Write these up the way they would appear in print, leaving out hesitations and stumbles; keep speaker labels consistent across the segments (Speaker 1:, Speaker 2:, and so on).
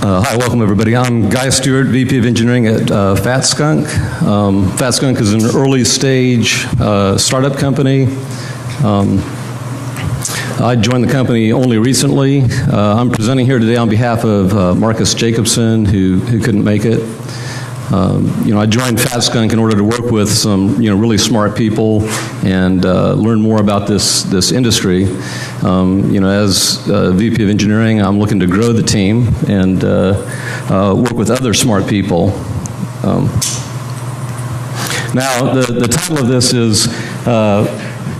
Speaker 1: Hi, welcome everybody. I'm Guy Stewart, VP of Engineering at FatSkunk. FatSkunk is an early stage startup company. I joined the company only recently. I'm presenting here today on behalf of Markus Jakobsson, who couldn't make it. I joined FatSkunk in order to work with some really smart people and learn more about this industry. As VP of Engineering, I'm looking to grow the team and work with other smart people. Now, the title of this is why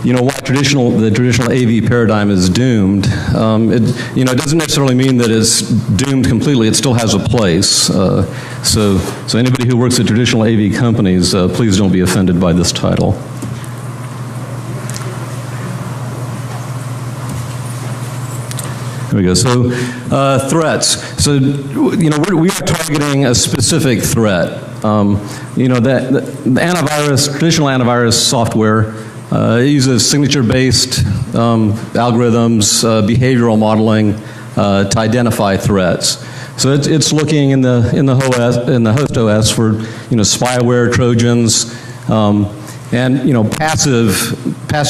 Speaker 1: the traditional AV paradigm is doomed. It doesn't necessarily mean that it's doomed completely. It still has a place. So anybody who works at traditional AV companies, please don't be offended by this title. There we go. So threats. So we are targeting a specific threat. The antivirus, traditional antivirus software, it uses signature-based algorithms, behavioral modeling to identify threats. So it's looking in the host OS for spyware, Trojans, and passive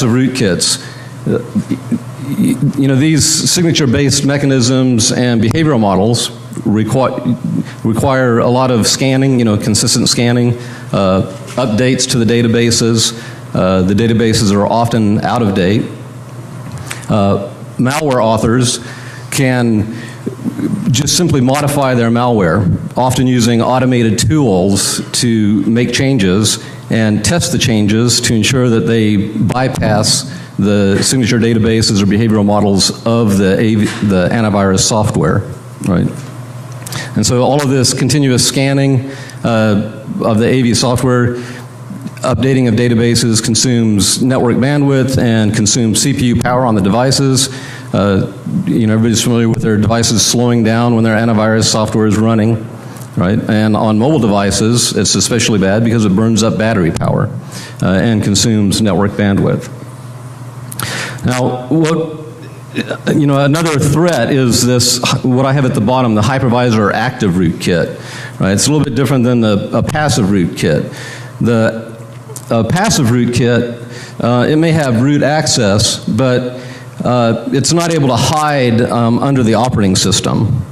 Speaker 1: rootkits. These signature-based mechanisms and behavioral models require a lot of scanning, consistent scanning, updates to the databases. The databases are often out of date. Malware authors can just simply modify their malware, often using automated tools to make changes and test the changes to ensure that they bypass the signature databases or behavioral models of the antivirus software, right? And so all of this continuous scanning of the AV software, updating of databases consumes network bandwidth and consumes CPU power on the devices. Everybody's familiar with their devices slowing down when their antivirus software is running, right? And on mobile devices, it's especially bad because it burns up battery power and consumes network bandwidth. Now, another threat is this, what I have at the bottom, the hypervisor active rootkit, right? It's a little bit different than a passive rootkit. A passive rootkit, it may have root access, but it's not able to hide under the operating system.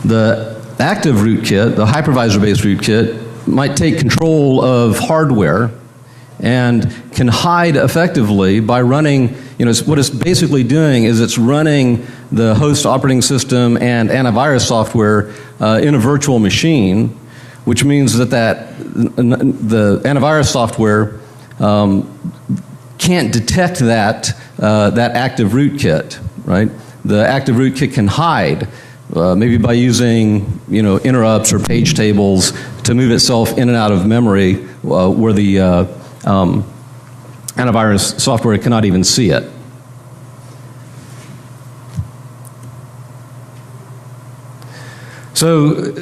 Speaker 1: The active rootkit, the hypervisor-based rootkit, might take control of hardware and can hide effectively by running, what it's basically doing is it's running the host operating system and antivirus software in a virtual machine, which means that the antivirus software can't detect that active rootkit, right? The active rootkit can hide, maybe by using interrupts or page tables to move itself in and out of memory where the antivirus software cannot even see it. So,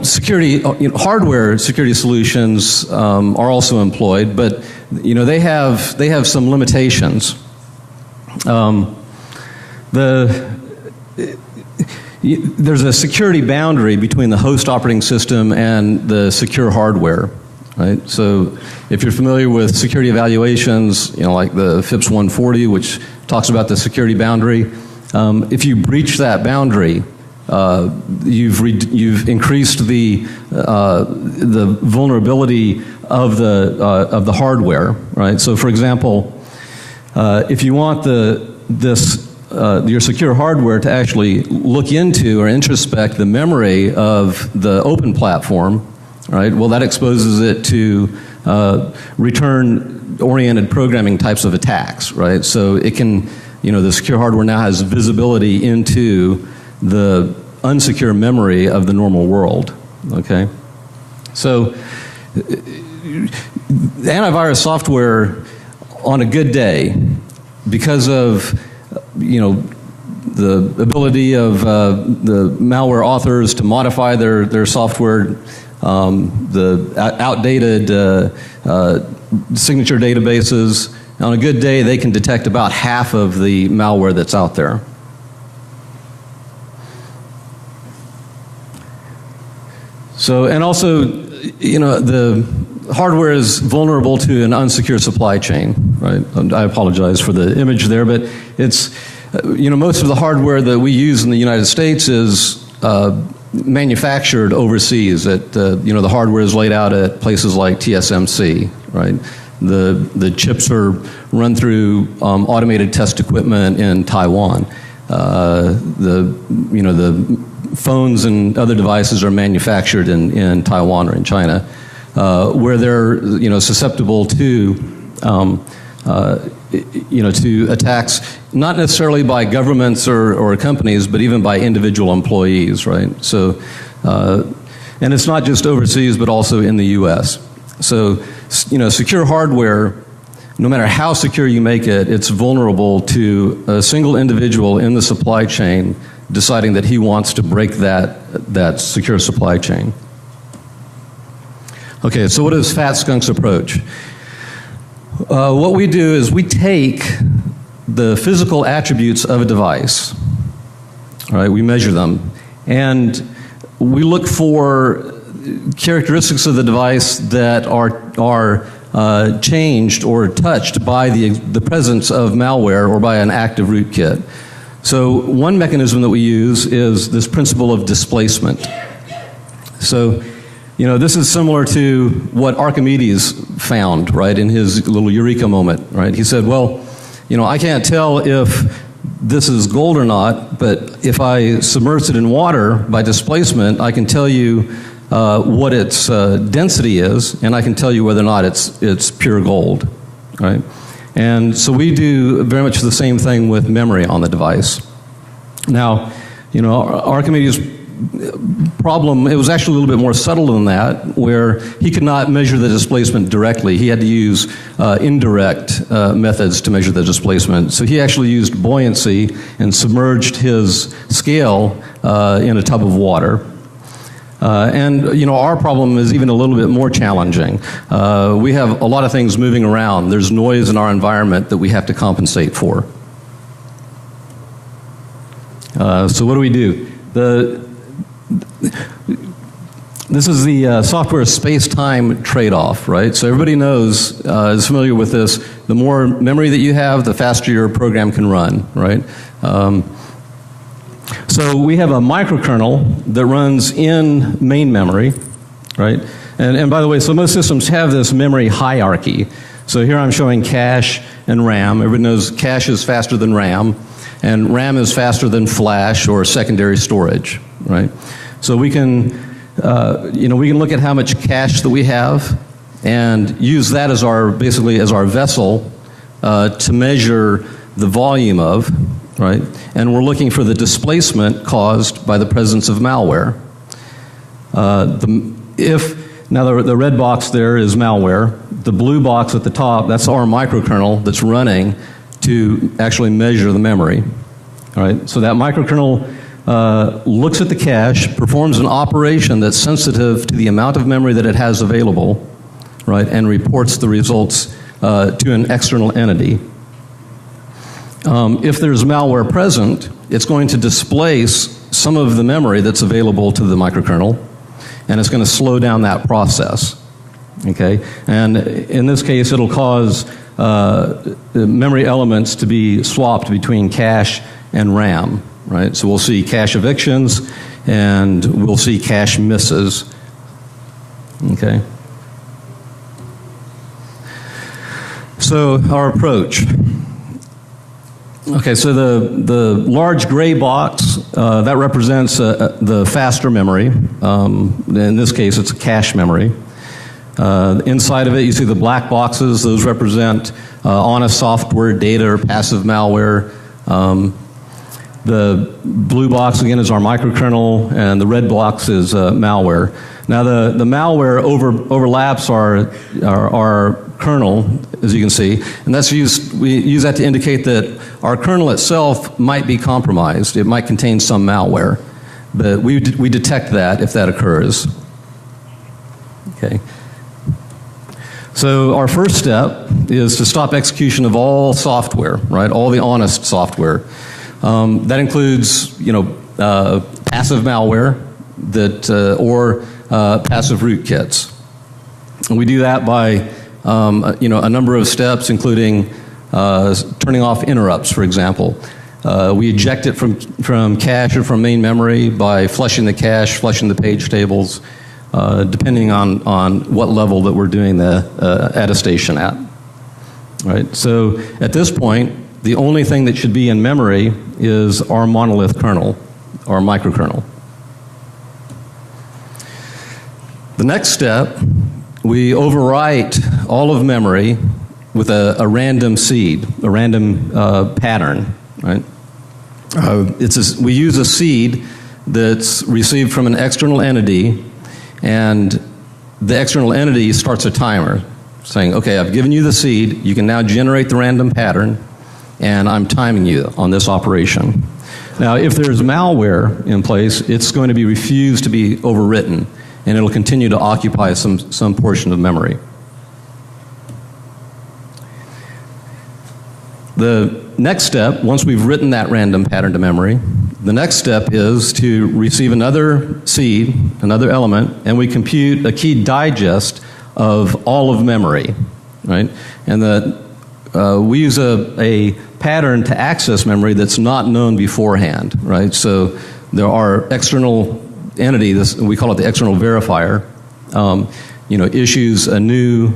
Speaker 1: security, hardware security solutions are also employed, but they have some limitations. There's a security boundary between the host operating system and the secure hardware, right? So, if you're familiar with security evaluations, like the FIPS 140, which talks about the security boundary, if you breach that boundary, you've increased the vulnerability of the hardware, right? So, for example, if you want your secure hardware to actually look into or introspect the memory of the open platform, right? Well, that exposes it to return-oriented programming types of attacks, right? So it can, the secure hardware now has visibility into the unsecure memory of the normal world, okay? So the antivirus software on a good day, because of, the ability of the malware authors to modify their software, the outdated signature databases, on a good day they can detect about half of the malware that's out there. So, and also, the hardware is vulnerable to an unsecure supply chain, right? I apologize for the image there, but it's, most of the hardware that we use in the United States is manufactured overseas. The hardware is laid out at places like TSMC, right? The chips are run through automated test equipment in Taiwan. The phones and other devices are manufactured in Taiwan or in China, where they're susceptible to to attacks, not necessarily by governments or companies, but even by individual employees, right? So, and it's not just overseas, but also in the U.S. So, secure hardware, no matter how secure you make it, it's vulnerable to a single individual in the supply chain deciding that he wants to break that secure supply chain. Okay, so what is Fat Skunk's approach? What we do is we take the physical attributes of a device, all right, we measure them, and we look for characteristics of the device that are changed or touched by the presence of malware or by an active rootkit. So one mechanism that we use is this principle of displacement. So, this is similar to what Archimedes found, right, in his little eureka moment, right? He said, well, I can't tell if this is gold or not, but if I submerge it in water by displacement, I can tell you what its density is, and I can tell you whether or not it's pure gold, right? And so we do very much the same thing with memory on the device. Now, Archimedes' problem, it was actually a little bit more subtle than that, where he could not measure the displacement directly. He had to use indirect methods to measure the displacement. So he actually used buoyancy and submerged his scale in a tub of water. Our problem is even a little bit more challenging. We have a lot of things moving around. There's noise in our environment that we have to compensate for. So what do we do? This is the software space-time trade-off, right? So everybody knows, is familiar with this. The more memory that you have, the faster your program can run, right? So we have a microkernel that runs in main memory, right? And by the way, so most systems have this memory hierarchy. So here I'm showing cache and RAM. Everybody knows cache is faster than RAM, and RAM is faster than flash or secondary storage, right? So we can, we can look at how much cache that we have and use that as basically as our vessel to measure the volume of, right? And we're looking for the displacement caused by the presence of malware. Now the red box there is malware. The blue box at the top, that's our microkernel that's running to actually measure the memory. All right, so that microkernel looks at the cache, performs an operation that's sensitive to the amount of memory that it has available, right, and reports the results to an external entity. If there's malware present, it's going to displace some of the memory that's available to the microkernel, and it's going to slow down that process. Okay, and in this case, it'll cause the memory elements to be swapped between cache and RAM. Right, so we'll see cache evictions, and we'll see cache misses. Okay. So our approach. Okay, so the large gray box, that represents the faster memory. In this case, it's a cache memory. Inside of it, you see the black boxes. Those represent honest software, data, or passive malware. The blue box, again, is our microkernel, and the red box is malware. Now, the malware overlaps our kernel, as you can see, and we use that to indicate that our kernel itself might be compromised. It might contain some malware, but we detect that if that occurs. Okay. So our first step is to stop execution of all software, right? All the honest software. That includes, passive malware, or passive rootkits. And we do that by a number of steps, including turning off interrupts, for example. We eject it from cache or from main memory by flushing the cache, flushing the page tables, depending on what level that we're doing the attestation at. Right? So at this point, the only thing that should be in memory is our monolith kernel, our microkernel. The next step, we overwrite all of memory with a random seed, a random pattern. Right? We use a seed that's received from an external entity, and the external entity starts a timer saying, okay, I've given you the seed, you can now generate the random pattern, and I'm timing you on this operation. Now, if there's malware in place, it's going to be refused to be overwritten, and it'll continue to occupy some portion of memory. The next step, once we've written that random pattern to memory, the next step is to receive another seed, another element, and we compute a key digest of all of memory, right? And we use a pattern to access memory that's not known beforehand, right? So there are external entity, we call it the external verifier, issues a new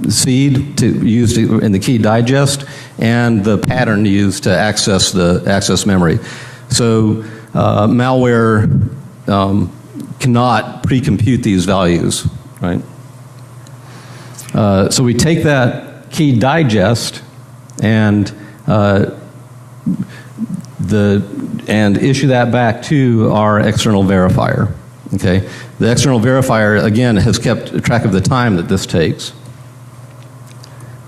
Speaker 1: seed to use in the key digest, and the pattern used to access memory. So malware cannot pre-compute these values, right? So we take that key digest and issue that back to our external verifier. Okay, the external verifier again has kept track of the time that this takes.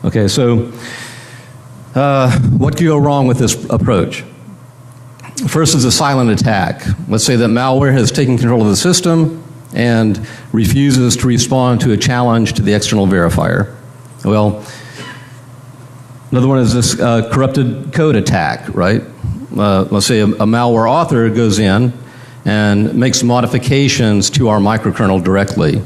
Speaker 1: Okay, so what could go wrong with this approach? First is a silent attack. Let's say that malware has taken control of the system and refuses to respond to a challenge to the external verifier. Well, another one is this corrupted code attack, right? Let's say a malware author goes in and makes modifications to our microkernel directly.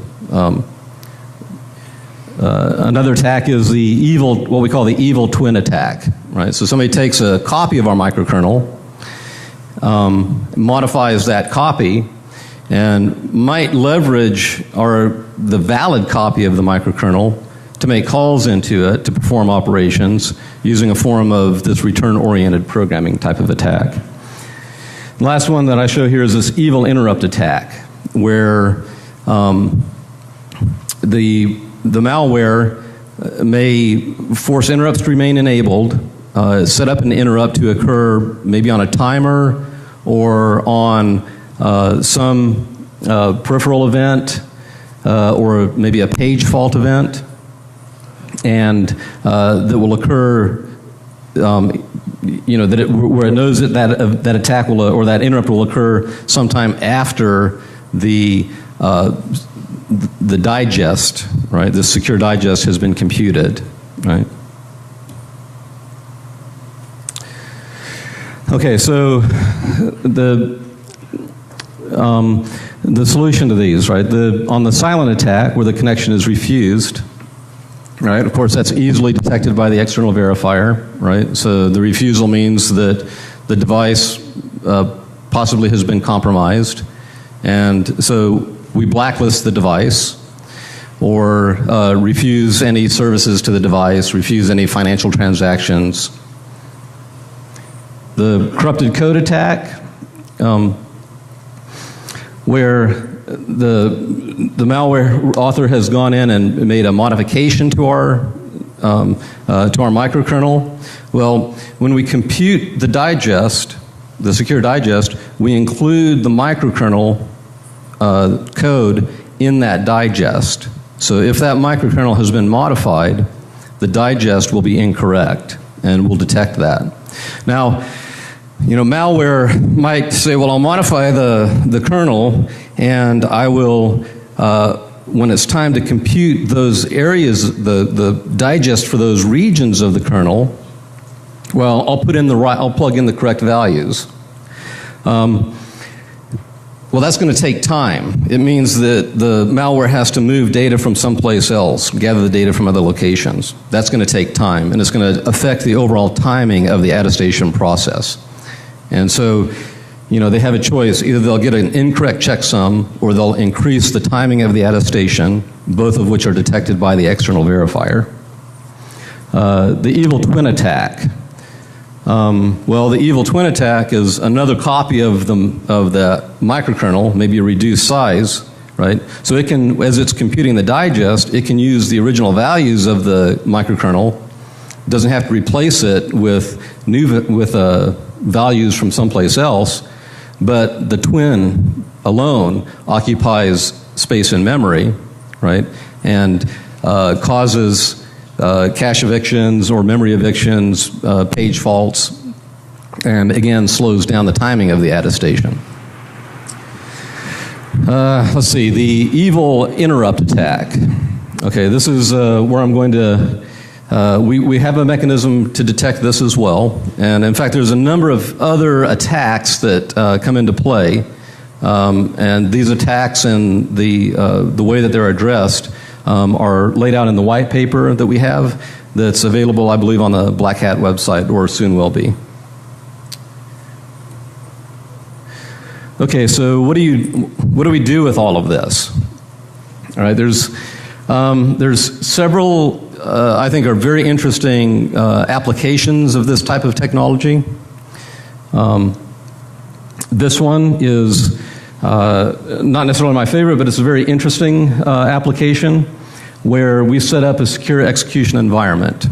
Speaker 1: Another attack is what we call the evil twin attack, right? So somebody takes a copy of our microkernel, modifies that copy, and might leverage the valid copy of the microkernel to make calls into it to perform operations using a form of this return-oriented programming type of attack. The last one that I show here is this evil interrupt attack, where the malware may force interrupts to remain enabled, set up an interrupt to occur maybe on a timer or on some peripheral event or maybe a page fault event, and that will occur, where it knows that attack will or that interrupt will occur sometime after the digest, right? The secure digest has been computed, right? Okay, so the solution to these, right? On the silent attack, where the connection is refused, right? Of course, that's easily detected by the external verifier, right? So the refusal means that the device possibly has been compromised, and so we blacklist the device, or refuse any services to the device, refuse any financial transactions. The corrupted code attack, where the malware author has gone in and made a modification to our microkernel. Well, when we compute the digest, the secure digest, we include the microkernel code in that digest. So if that microkernel has been modified, the digest will be incorrect, and we'll detect that. Now, malware might say, well, I'll modify the kernel, and I will, when it's time to compute those areas, the digest for those regions of the kernel, well, I'll plug in the correct values. Well, Well, that's going to take time. It means that the malware has to move data from someplace else, gather the data from other locations. That's going to take time, and it's going to affect the overall timing of the attestation process. And so, they have a choice. Either they'll get an incorrect checksum, or they'll increase the timing of the attestation, both of which are detected by the external verifier. The evil twin attack. Well, the evil twin attack is another copy of the microkernel, maybe a reduced size, right? So it can, as it's computing the digest, it can use the original values of the microkernel. It doesn't have to replace it with values from someplace else, but the twin alone occupies space in memory, right? And causes cache evictions or memory evictions, page faults, and again slows down the timing of the attestation. Let's see, the evil interrupt attack. Okay, this is where I'm going to, we have a mechanism to detect this as well, and in fact there's a number of other attacks that come into play, and these attacks and the way that they're addressed are laid out in the white paper that we have that's available, I believe, on the BlackHat website, or soon will be. Okay, so what do we do with all of this? All right, there's several, I think, are very interesting applications of this type of technology. This one is not necessarily my favorite, but it's a very interesting application where we set up a secure execution environment.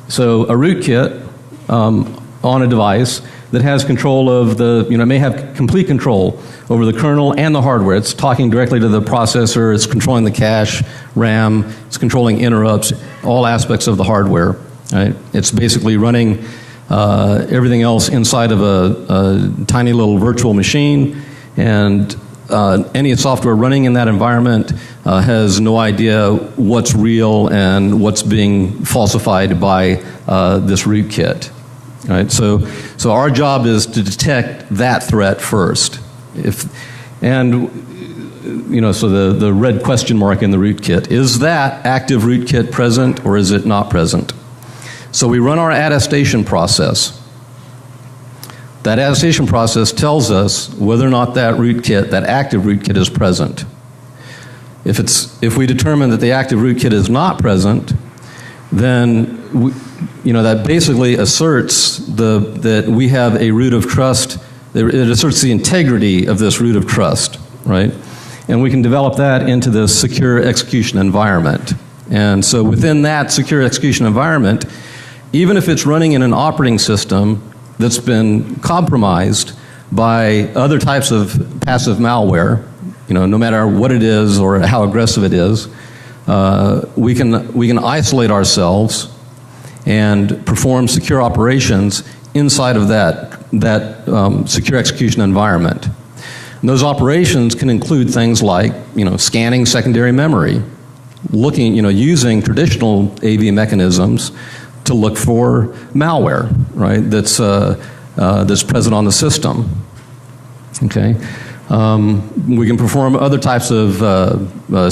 Speaker 1: So a rootkit on a device that has control of it may have complete control over the kernel and the hardware. It's talking directly to the processor, it's controlling the cache, RAM, it's controlling interrupts, all aspects of the hardware. Right? It's basically running everything else inside of a tiny little virtual machine, and any software running in that environment has no idea what's real and what's being falsified by this rootkit. Right? So our job is to detect that threat first. So the red question mark in the rootkit, is that active rootkit present or is it not present? So we run our attestation process. That attestation process tells us whether or not that rootkit, that active rootkit, is present. If we determine that the active rootkit is not present, then that basically asserts that we have a root of trust. It asserts the integrity of this root of trust, right? And we can develop that into the secure execution environment. And so within that secure execution environment, even if it's running in an operating system that's been compromised by other types of passive malware, no matter what it is or how aggressive it is, we can isolate ourselves and perform secure operations inside of that secure execution environment. And those operations can include things like scanning secondary memory, using traditional AV mechanisms to look for malware, right? That's present on the system. Okay, we can perform other types of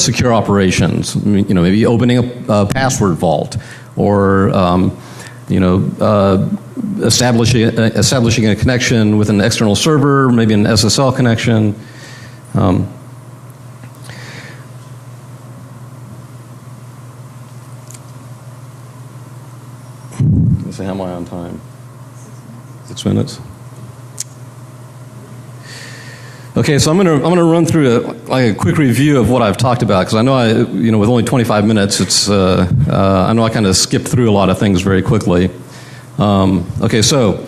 Speaker 1: secure operations. Maybe opening a password vault, or establishing a connection with an external server, maybe an SSL connection. Let's see, how am I on time? 6 minutes. Okay, so I'm gonna run through a quick review of what I've talked about, because I know with only 25 minutes, I know I kind of skipped through a lot of things very quickly. Okay, so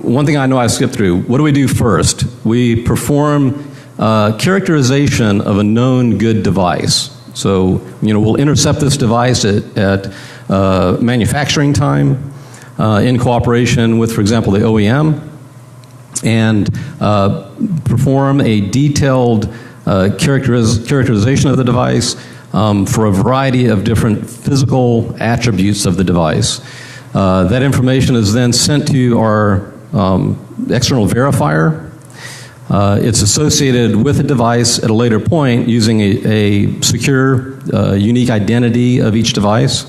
Speaker 1: one thing I know I skipped through. What do we do first? We perform characterization of a known good device. So we'll intercept this device at manufacturing time in cooperation with, for example, the OEM, and perform a detailed characterization of the device for a variety of different physical attributes of the device. That information is then sent to our external verifier, It's associated with a device at a later point using a secure, unique identity of each device.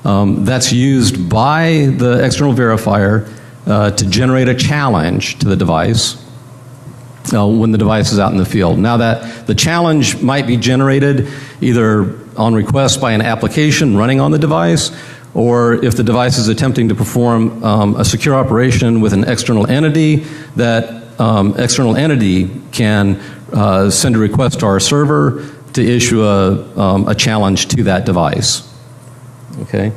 Speaker 1: That's used by the external verifier to generate a challenge to the device when the device is out in the field. Now that the challenge might be generated either on request by an application running on the device, or if the device is attempting to perform a secure operation with an external entity, that external entity can send a request to our server to issue a challenge to that device. Okay.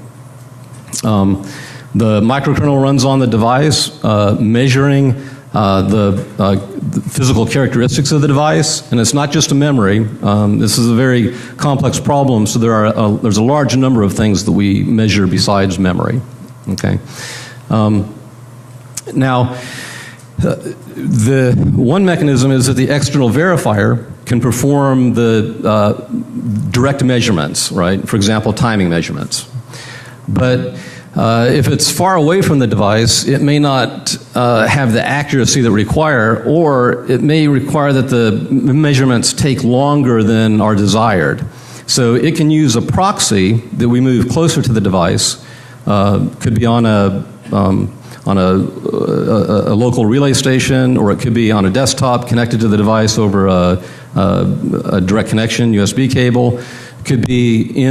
Speaker 1: The microkernel runs on the device, measuring the physical characteristics of the device, and it's not just a memory. This is a very complex problem, so there's a large number of things that we measure besides memory. Okay. Now, the one mechanism is that the external verifier can perform the direct measurements, right? For example, timing measurements. But if it's far away from the device, it may not have the accuracy that we require, or it may require that the measurements take longer than are desired. So it can use a proxy that we move closer to the device. Could be on a local relay station, or it could be on a desktop connected to the device over a direct connection USB cable. It could be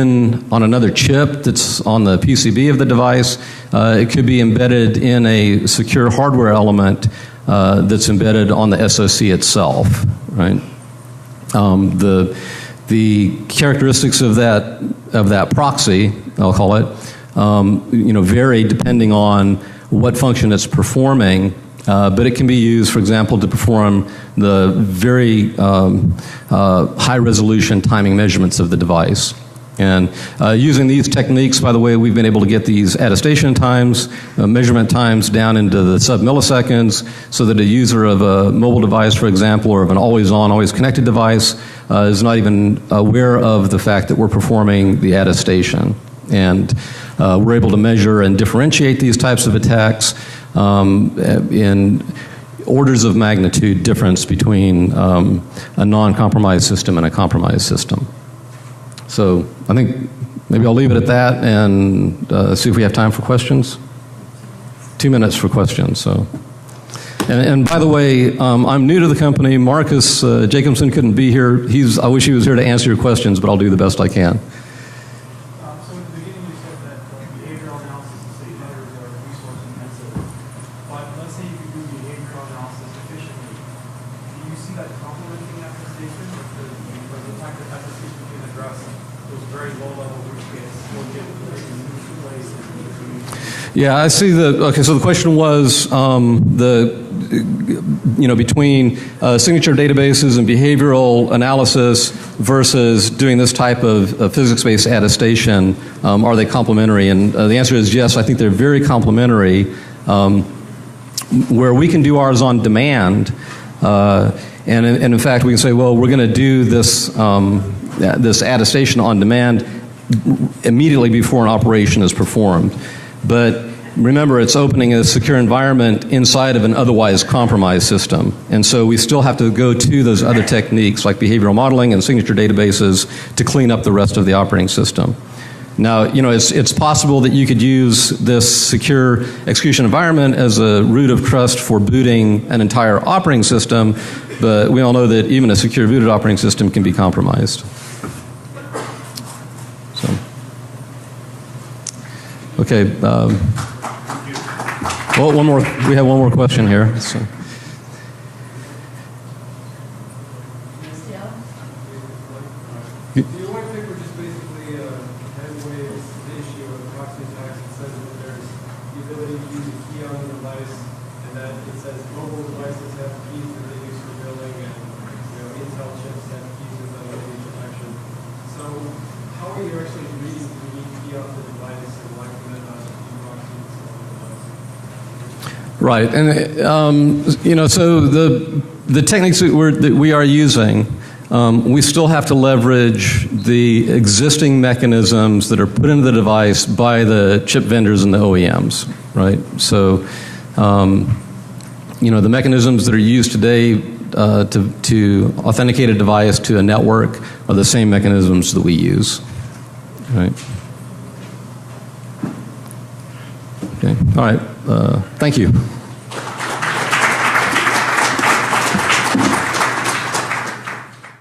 Speaker 1: on another chip that's on the PCB of the device. It could be embedded in a secure hardware element that's embedded on the SoC itself, right? The characteristics of that proxy, I'll call it, vary depending on what function it's performing, but it can be used, for example, to perform the very high-resolution timing measurements of the device. And using these techniques, by the way, we've been able to get these attestation times, measurement times down into the sub-milliseconds, so that a user of a mobile device, for example, or of an always-on, always-connected device is not even aware of the fact that we're performing the attestation. And we're able to measure and differentiate these types of attacks in orders of magnitude difference between a non-compromised system and a compromised system. So I think maybe I'll leave it at that and see if we have time for questions. 2 minutes for questions. So, and by the way, I'm new to the company. Markus Jakobsson couldn't be here. I wish he was here to answer your questions, but I'll do the best I can. Yeah, I see okay, so the question was between signature databases and behavioral analysis versus doing this type of physics-based attestation, are they complementary? And the answer is yes, I think they're very complementary. Where we can do ours on demand, and in fact we can say, well, we're going to do this, this attestation on demand immediately before an operation is performed. But remember, it's opening a secure environment inside of an otherwise compromised system. And so we still have to go to those other techniques like behavioral modeling and signature databases to clean up the rest of the operating system. Now, it's possible that you could use this secure execution environment as a root of trust for booting an entire operating system, but we all know that even a secure booted operating system can be compromised. So. Okay. Well, we have one more question here. So.
Speaker 2: Do you want to think we're just basically headways the issue of proxy attacks that says that there's the ability to use a key on the device, and that it says mobile devices have keys that they use for building, and Intel chips have keys with identity protection. So how are you actually reading the unique key off the device, and why can that not be proxies on the device?
Speaker 1: Right, and so the techniques that we are using. We still have to leverage the existing mechanisms that are put into the device by the chip vendors and the OEMs, right? So, the mechanisms that are used today to authenticate a device to a network are the same mechanisms that we use. Right. Okay. All right. Thank you.